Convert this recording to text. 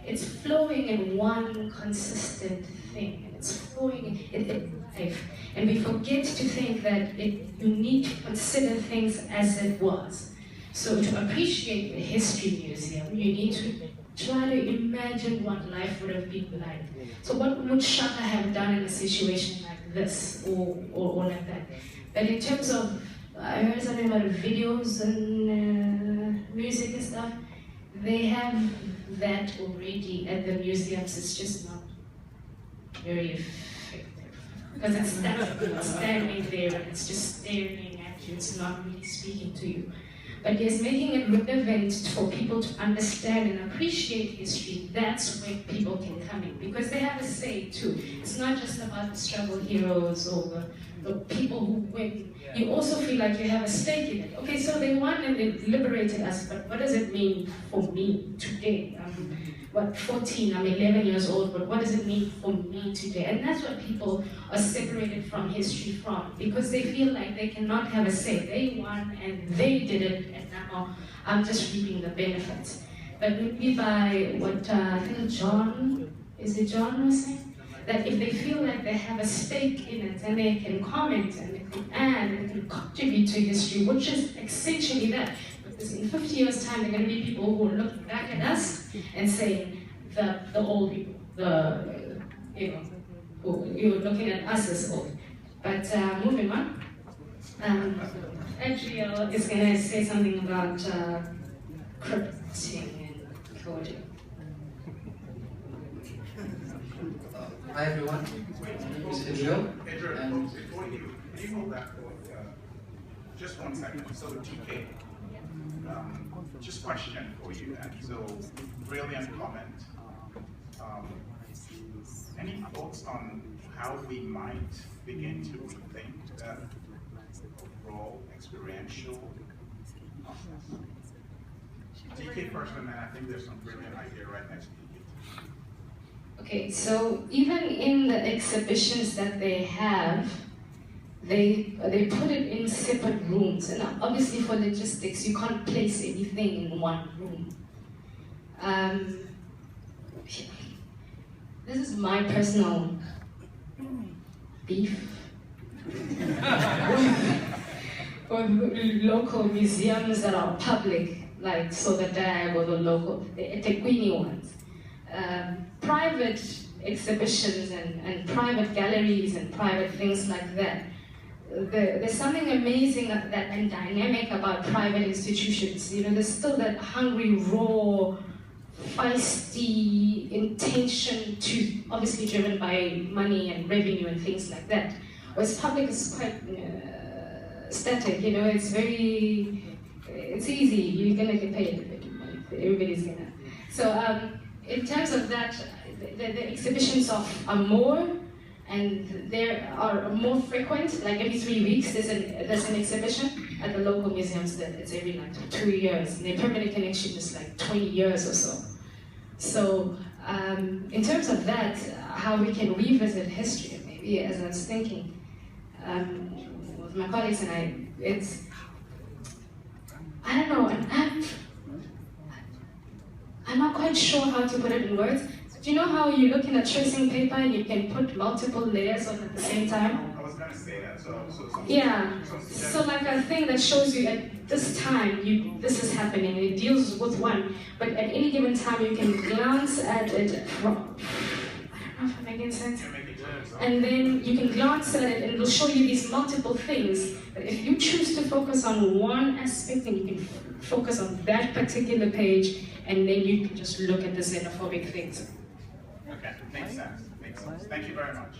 it's flowing in one consistent thing, and it's flowing in life. And we forget to think that you need to consider things as it was. So to appreciate the History Museum, you need to try to imagine what life would have been like. So what would Shaka have done in a situation like this, or like that? But in terms of, I heard something about videos and music and stuff, they have that already at the museums. It's just not very effective. Because it's standing there and it's just staring at you, it's not really speaking to you. But yes, making it relevant for people to understand and appreciate history, that's where people can come in, because they have a say too. It's not just about the struggle heroes or the people who win. You also feel like you have a stake in it. Okay, so they won and they liberated us, but what does it mean for me today? I'm 14, I'm 11 years old, but what does it mean for me today? And that's what people are separated from history from, because they feel like they cannot have a say. They won and they did it, and now I'm just reaping the benefits. But maybe by what I think John was saying? That if they feel like they have a stake in it, and they can comment, and they can add, and they can contribute to history, which is essentially that. Because in 50 years' time, there are going to be people who will look back at us and say, the old people, you're looking at us as old. But moving on, Adriel is going to say something about scripting and coding. Hi everyone, my name is Adriel. And before you hold that thought, just 1 second. So TK, just question for you then. So brilliant comment. Any thoughts on how we might begin to rethink that overall experiential process? TK first, and then I think there's some brilliant idea right next to TK. Okay, so even in the exhibitions that they have, they put it in separate rooms, and obviously for logistics, you can't place anything in one room. This is my personal beef with local museums that are public, like Sogadag or the Etequini ones. Private exhibitions and private galleries and private things like that. There's something amazing and dynamic about private institutions. You know, there's still that hungry, raw, feisty intention to, obviously driven by money and revenue and things like that. Whereas public is quite static, you know, it's easy, you're gonna get paid, everybody's gonna. So in terms of that, the exhibitions are more, and they are more frequent, like every 3 weeks there's an exhibition. At the local museums, it's every like 2 years, and the permanent connection is like 20 years or so. So in terms of that, how we can revisit history, maybe as I was thinking, with my colleagues and I, I don't know, I'm not quite sure how to put it in words. Do you know how you look in a tracing paper and you can put multiple layers on at the same time? I was going to say that, yeah, so like a thing that shows you at this time, this is happening, and it deals with one, but at any given time you can glance at it from, I don't know if I'm making sense, and then you can glance at it and it'll show you these multiple things, but if you choose to focus on one aspect, then you can focus on that particular page, and then you can just look at the xenophobic things. Okay, makes sense. Thank you very much.